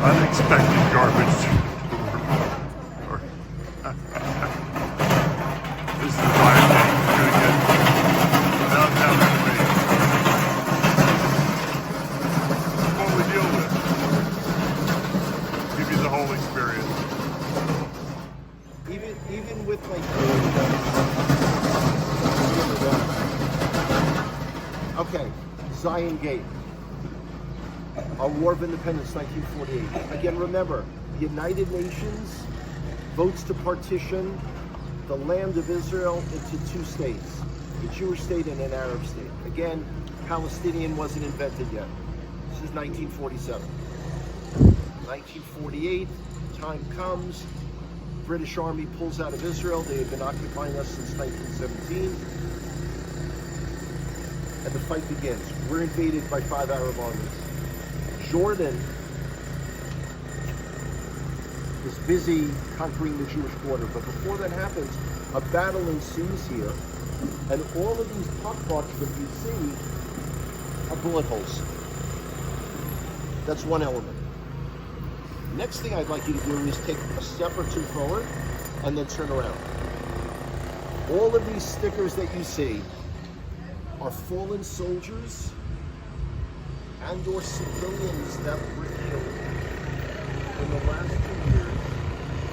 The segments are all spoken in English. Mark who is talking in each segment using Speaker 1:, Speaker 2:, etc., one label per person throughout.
Speaker 1: Unexpected garbage. This is the fire thing. We're gonna get downtown renovated. What we deal with. Give you the whole experience.
Speaker 2: Even with like okay, Zion Gate. Our War of Independence, 1948. Again, remember, the United Nations votes to partition the land of Israel into two states, a Jewish state and an Arab state. Again, Palestinian wasn't invented yet. This is 1947. 1948, time comes, British Army pulls out of Israel. They have been occupying us since 1917. And the fight begins. We're invaded by 5 Arab armies. Jordan is busy conquering the Jewish border, but before that happens, a battle ensues here, and all of these pockmarks that you see are bullet holes. That's one element. Next thing I'd like you to do is take a step or two forward and then turn around. All of these stickers that you see are fallen soldiers and or civilians that were killed in the last 2 years.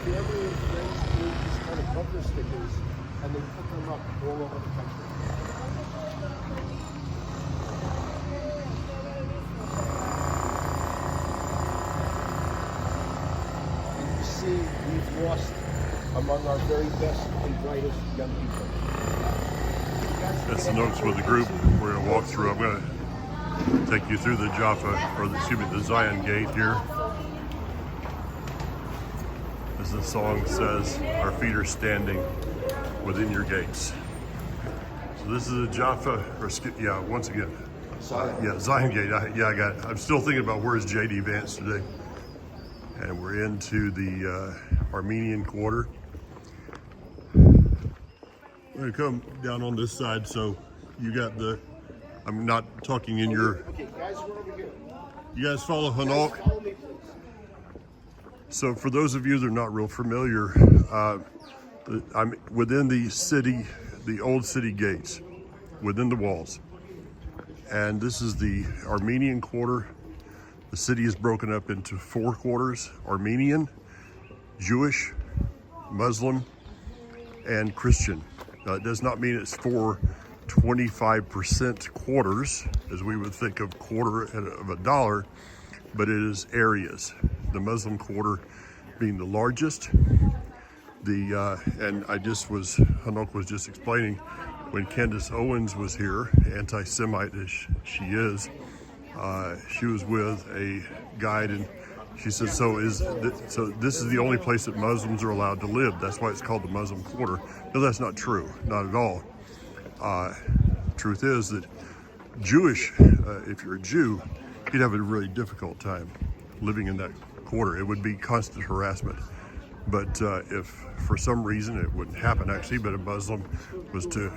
Speaker 2: Family and friends made these kind of bumper stickers and they put them up all over the country. And you see we've lost among our very best and brightest young people.
Speaker 1: That's the notes with the group. We're going to walk through. I'm going to take you through the the Zion Gate here. As the song says, our feet are standing within your gates. So this is a Jaffa, once again. Zion Gate. I got it. I'm still thinking about where's J.D. Vance today. And we're into the Armenian Quarter. We're gonna come down on this side, so you got I'm not talking in your...
Speaker 2: Okay, guys, we're over here.
Speaker 1: You guys follow Hanok?
Speaker 2: Follow me, please.
Speaker 1: So for those of you that are not real familiar, I'm within the city, the old city gates, within the walls. And this is the Armenian Quarter. The city is broken up into 4 quarters: Armenian, Jewish, Muslim, and Christian. Now, it does not mean it's 4 25% quarters, as we would think of quarter of a dollar, but it is areas. The Muslim quarter being the largest. And Hanok was just explaining, when Candace Owens was here, anti-Semite as she is, she was with a guide, and she said, so this is the only place that Muslims are allowed to live. That's why it's called the Muslim Quarter. No, that's not true, not at all. Truth is that Jewish, if you're a Jew, you'd have a really difficult time living in that quarter. It would be constant harassment. But if for some reason, it wouldn't happen actually, but a Muslim was to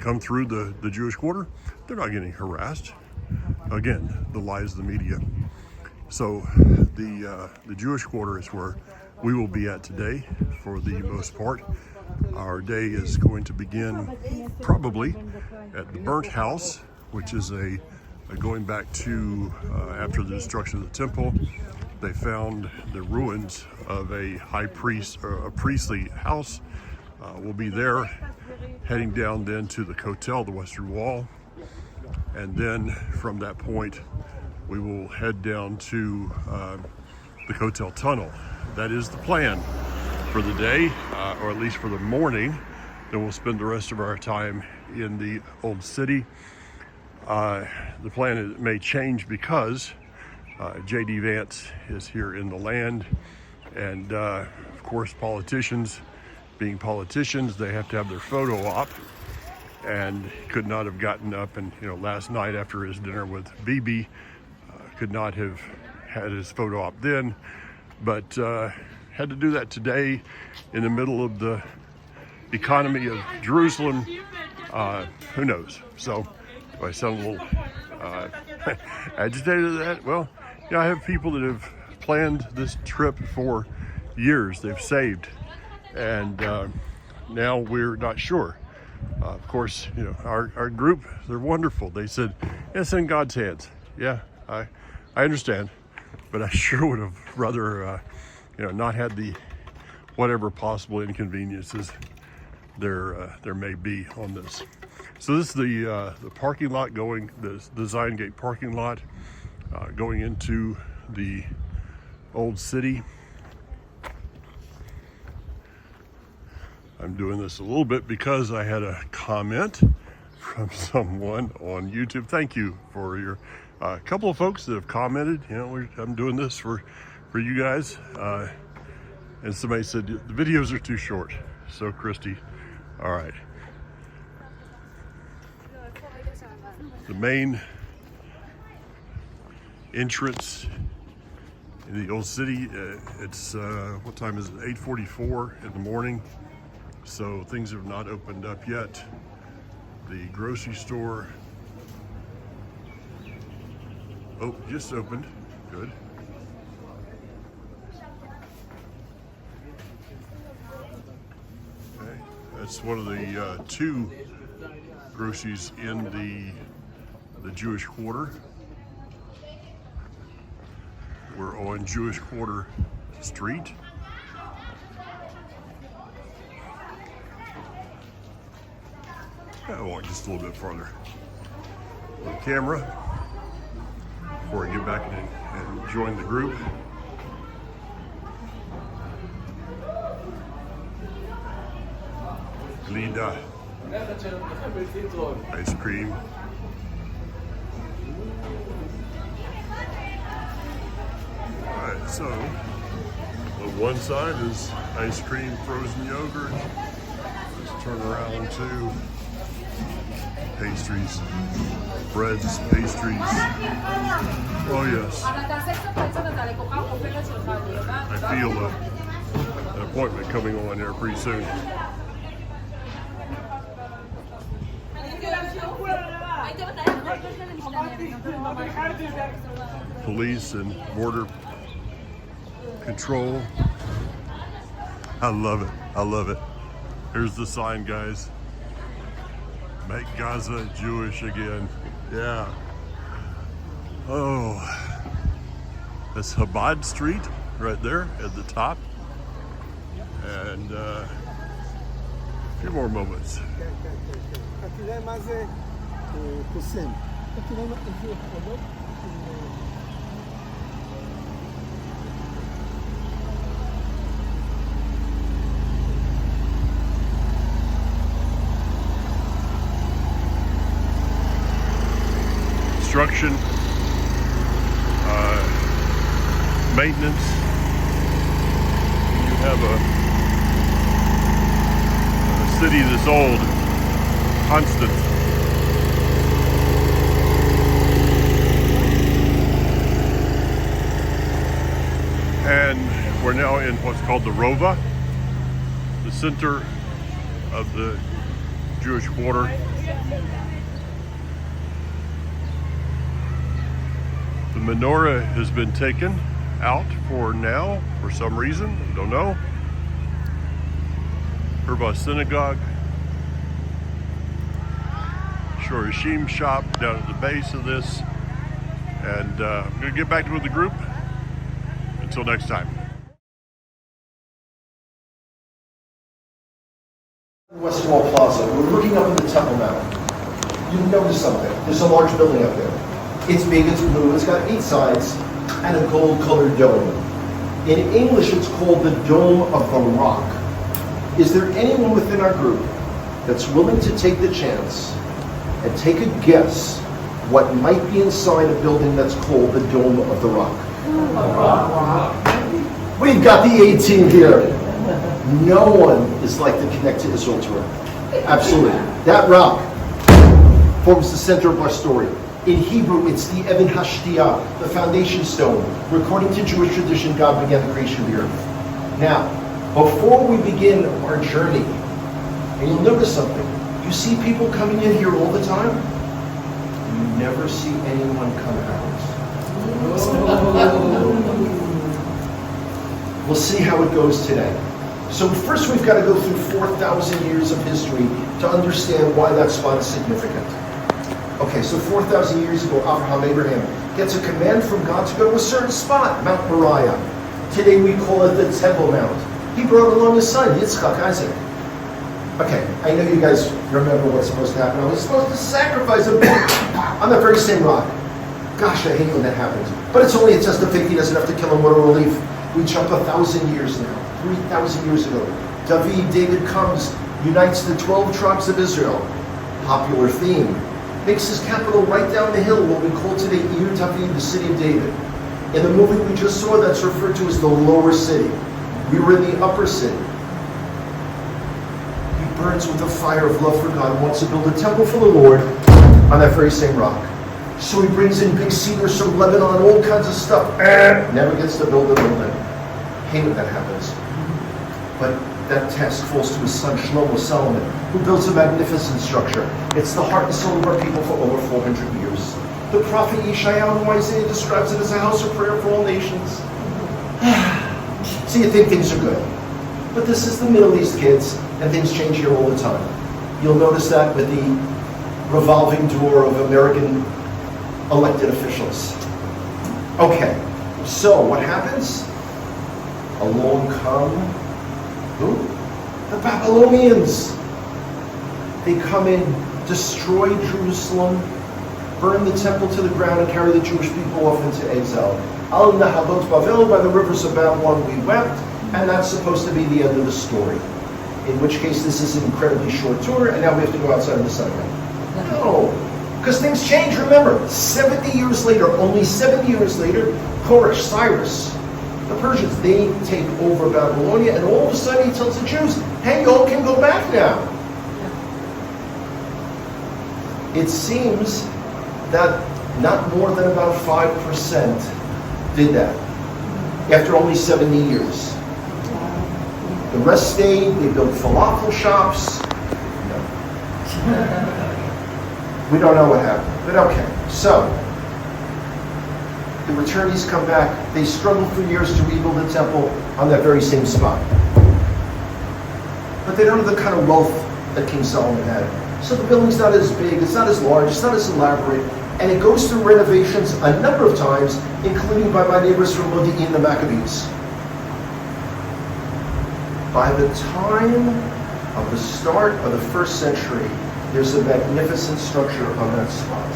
Speaker 1: come through the Jewish quarter, they're not getting harassed. Again, the lies of the media. So the Jewish quarter is where we will be at today for the most part. Our day is going to begin probably at the burnt house, which is going back to after the destruction of the temple. They found the ruins of a high priest or a priestly house. We'll be there, heading down then to the Kotel, the Western Wall, and then from that point we will head down to the Kotel Tunnel. That is the plan for the day, or at least for the morning. Then we'll spend the rest of our time in the old city. The plan may change because J.D. Vance is here in the land, and of course politicians, being politicians, they have to have their photo op, and could not have gotten up and, last night after his dinner with Bibi, could not have had his photo op then, but had to do that today in the middle of the economy of Jerusalem. Who knows? So if I sound a little agitated at that, well, I have people that have planned this trip for years. They've saved, and now we're not sure. Of course, you know, our group, they're wonderful. They said, it's in God's hands. Yeah, I understand, but I sure would have rather, you know, not had the whatever possible inconveniences there may be on this. So this is the parking lot going, the Zion Gate parking lot going into the old city. I'm doing this a little bit because I had a comment from someone on YouTube. Thank you for your couple of folks that have commented. You know, I'm doing this for you guys. And somebody said the videos are too short. So Christy, all right. The main entrance in the old city, it's, what time is it? 8:44 in the morning. So things have not opened up yet. The grocery store, oh, just opened, good. Okay, that's one of the two groceries in the Jewish Quarter. We're on Jewish Quarter Street. I walk just a little bit farther on the camera before I get back and join the group. Lida. Ice cream. Alright, so on one side is ice cream, frozen yogurt. Let's turn around to pastries, breads, pastries. Oh yes. I feel an appointment coming on there pretty soon. Police and border control. I love it. I love it. Here's the sign, guys. Make Gaza Jewish again. Yeah. Oh, that's Chabad Street right there at the top. And a few more moments. Construction, maintenance. You have a city that's old, constant. And we're now in what's called the Rova, the center of the Jewish Quarter. The menorah has been taken out for now, for some reason, don't know. Herba Synagogue. Shorashim shop down at the base of this. And I'm going to get back with the group. Until next time.
Speaker 2: West Wall Plaza. We're looking up at the Temple Mount. You notice something. There's a large building up there. It's big, it's blue, it's got 8 sides and a gold-colored dome. In English, it's called the Dome of the Rock. Is there anyone within our group that's willing to take the chance and take a guess what might be inside a building that's called the Dome of the Rock? We've got the A team here. No one is like the Connect to Israel tour. Absolutely. That rock forms the center of our story. In Hebrew, it's the Eben Hashtiyah, the foundation stone. According to Jewish tradition, God began the creation of the earth. Now, before we begin our journey, and you'll notice something. You see people coming in here all the time. You never see anyone come out. We'll see how it goes today. So first we've got to go through 4,000 years of history to understand why that spot is significant. Okay, so 4,000 years ago, Abraham gets a command from God to go to a certain spot, Mount Moriah. Today we call it the Temple Mount. He brought along his son, Yitzchak, Isaac. Okay, I know you guys remember what's supposed to happen. I was supposed to sacrifice a pig on that very same rock. Gosh, I hate when that happens. But it's only a test of faith. He doesn't have to kill him. What a relief. We jump 1,000 years now. 3,000 years ago. David comes, unites the 12 tribes of Israel. Popular theme. Makes his capital right down the hill, what we call today Ir David, the city of David. In the movie we just saw, that's referred to as the lower city. We were in the upper city. He burns with a fire of love for God and wants to build a temple for the Lord on that very same rock. So he brings in big cedars from Lebanon, all kinds of stuff. Never gets to build a building. Hate when that happens. But that task falls to his son Shlomo Solomon, who builds a magnificent structure. It's the heart and soul of our people for over 400 years. The prophet Yeshayahu in Isaiah describes it as a house of prayer for all nations. So you think things are good. But this is the Middle East, kids, and things change here all the time. You'll notice that with the revolving door of American elected officials. Okay, so what happens? Along come who? The Babylonians. They come in, destroy Jerusalem, burn the temple to the ground, and carry the Jewish people off into exile. Al Nahalot Bavel, by the rivers of Babylon we wept, and that's supposed to be the end of the story. In which case this is an incredibly short tour, and now we have to go outside of the sunlight. No, because things change. Remember, 70 years later, only 7 years later, Koresh, Cyrus, the Persians, they take over Babylonia, and all of a sudden he tells the Jews, hey, y'all can go back now. It seems that not more than about 5% did that after only 70 years. The rest stayed. They built falafel shops. No. We don't know what happened, but okay. So, the returnees come back. They struggle for years to rebuild the temple on that very same spot. But they don't have the kind of wealth that King Solomon had. So the building's not as big, it's not as large, it's not as elaborate, and it goes through renovations a number of times, including by my neighbors from Modi'in, the Maccabees. By the time of the start of the 1st century, there's a magnificent structure on that spot.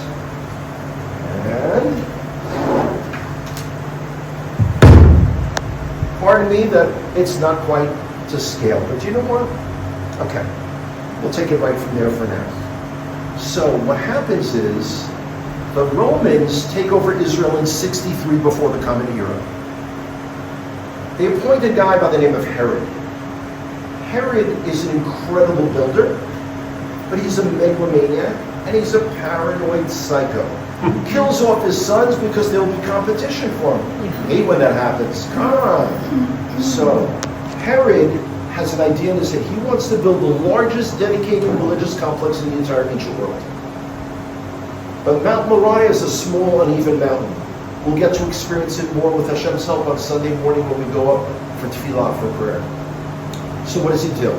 Speaker 2: And pardon me that it's not quite to scale, but you know what? Okay, we'll take it right from there for now. So what happens is the Romans take over Israel in 63 before the Common Era. They appoint a guy by the name of Herod. Herod is an incredible builder, but he's a megalomaniac and he's a paranoid psycho. Kills off his sons because there'll be competition for him. Hate when that happens. Come on. So Herod has an idea in his head. He wants to build the largest dedicated religious complex in the entire ancient world. But Mount Moriah is a small, uneven mountain. We'll get to experience it more with Hashem's help on Sunday morning when we go up for tefillah, for prayer. So what does he do?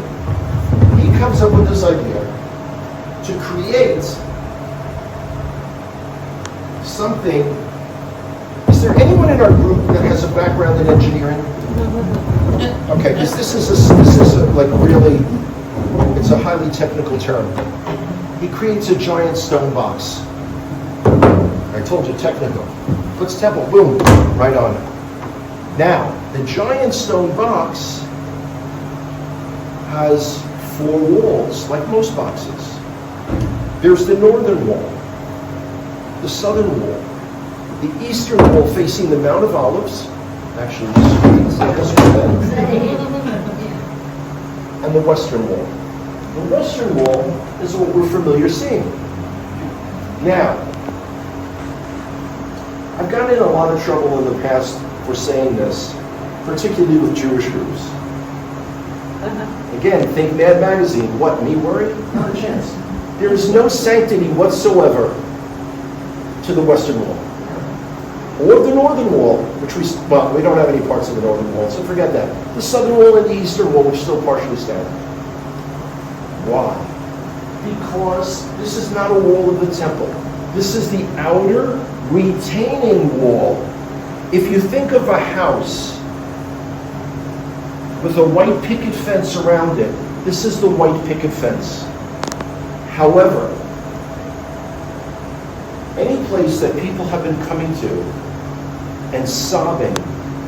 Speaker 2: He comes up with this idea to create something. Is there anyone in our group that has a background in engineering? Okay, because this is like really, it's a highly technical term. He creates a giant stone box. I told you, technical. Puts temple, boom, right on it. Now, the giant stone box has 4 walls, like most boxes. There's the northern wall, the southern wall, the eastern wall facing the Mount of Olives, actually this way, and the western wall. The western wall is what we're familiar seeing. Now, I've gotten in a lot of trouble in the past for saying this, particularly with Jewish groups. Again, think Mad Magazine. What, me worried? Not a chance. There is no sanctity whatsoever to the Western Wall. or the northern wall, which we don't have any parts of the northern wall, so forget that. The southern wall and the eastern wall, which still partially stand. Why? Because this is not a wall of the temple. This is the outer retaining wall. If you think of a house with a white picket fence around it, this is the white picket fence. However, any place that people have been coming to and sobbing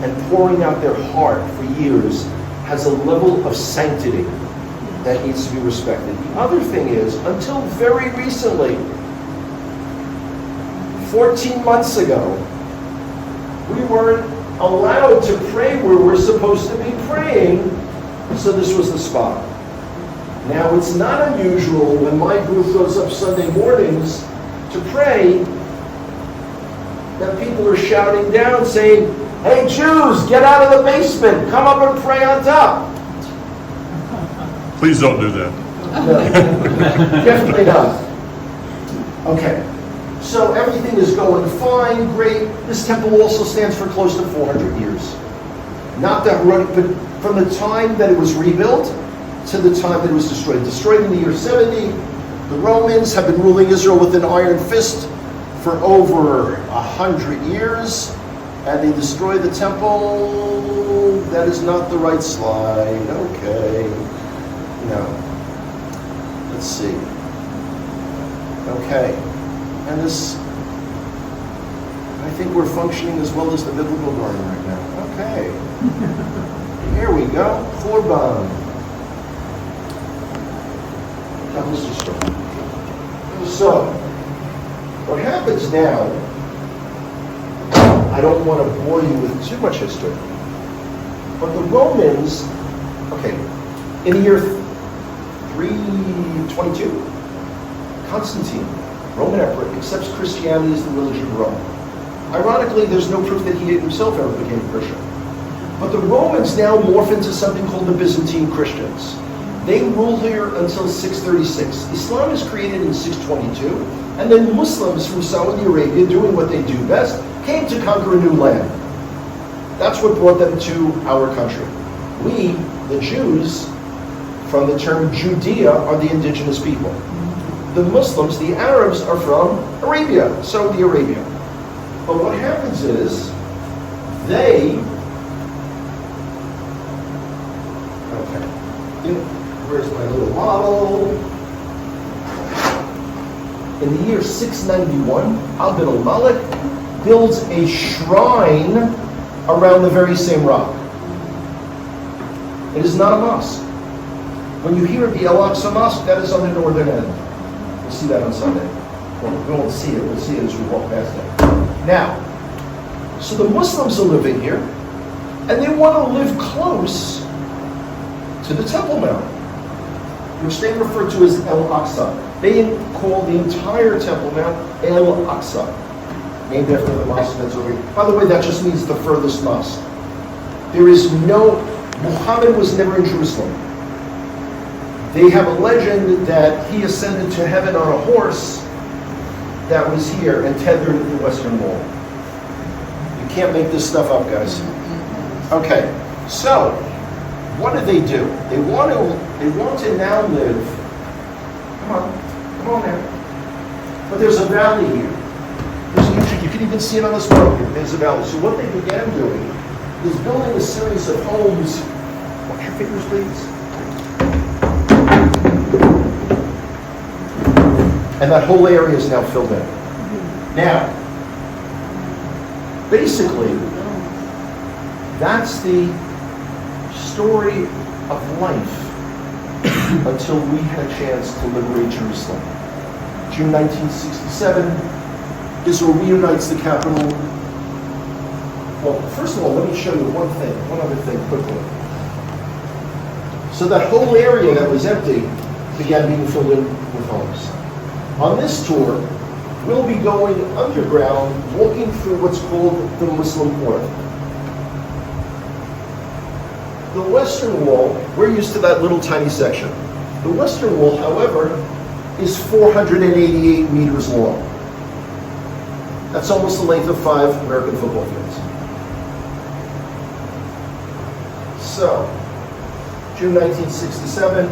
Speaker 2: and pouring out their heart for years has a level of sanctity that needs to be respected. The other thing is, until very recently, 14 months ago, we weren't allowed to pray where we're supposed to be praying, so this was the spot. Now, it's not unusual when my group goes up Sunday mornings to pray that people are shouting down saying, "Hey Jews, get out of the basement, come up and pray on top."
Speaker 1: Please don't do that.
Speaker 2: No, definitely not. Okay, so everything is going fine, great. This temple also stands for close to 400 years. Not that, but from the time that it was rebuilt to the time that it was destroyed. Destroyed in the year 70. The Romans have been ruling Israel with an iron fist for over 100 years, and they destroyed the temple. That is not the right slide. Okay. No. Let's see. Okay. And this, I think we're functioning as well as the biblical garden right now. Okay. Here we go. Korban. That was destroyed. So, what happens now, I don't want to bore you with too much history, but the Romans, okay, in the year 322, Constantine, Roman emperor, accepts Christianity as the religion of Rome. Ironically, there's no proof that he himself ever became a Christian. But the Romans now morph into something called the Byzantine Christians. They rule here until 636. Islam is created in 622, and then Muslims from Saudi Arabia, doing what they do best, came to conquer a new land. That's what brought them to our country. We, the Jews, from the term Judea, are the indigenous people. The Muslims, the Arabs, are from Arabia, Saudi Arabia. But what happens is, they... Okay. Where's my little model? In the year 691, Abd al-Malik builds a shrine around the very same rock. It is not a mosque. When you hear the Al-Aqsa Mosque, that is on the northern end. We'll see that on Sunday. Well, we won't see it. We'll see it as we walk past it. Now, so the Muslims are living here, and they want to live close to the Temple Mount, which they refer to as Al-Aqsa. They call the entire Temple Mount Al-Aqsa, named after the mosque that's over here. By the way, that just means the furthest mosque. There is no, Muhammad was never in Jerusalem. They have a legend that he ascended to heaven on a horse that was here and tethered at the Western Wall. You can't make this stuff up, guys. Okay, so what do? They want to now live. Come on now. But there's a valley here. You can even see it on this road here. There's a valley. So what they began doing is building a series of homes. Watch your fingers, please. And that whole area is now filled in. Now, basically, that's the story of life until we had a chance to liberate Jerusalem. June 1967, Israel reunites the capital. Well, first of all, let me show you one other thing quickly. So that whole area that was empty began being filled in with homes. On this tour, we'll be going underground, walking through what's called the Muslim Quarter. The Western Wall, we're used to that little tiny section. The Western Wall, however, is 488 meters long. That's almost the length of 5 American football fields. So, June 1967,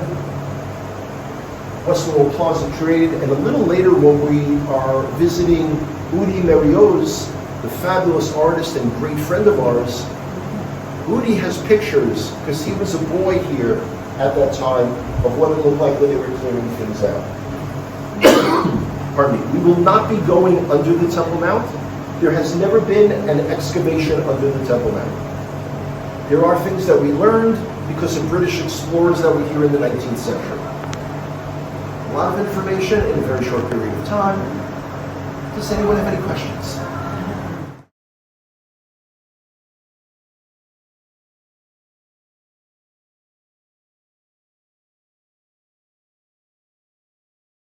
Speaker 2: Western Wall Plaza Trade, and a little later when we are visiting Udi Merioz, the fabulous artist and great friend of ours, Udi has pictures, because he was a boy here at that time, of what it looked like when they were clearing things out. Pardon me. We will not be going under the Temple Mount. There has never been an excavation under the Temple Mount. There are things that we learned because of British explorers that were here in the 19th century. A lot of information in a very short period of time. Does anyone have any questions?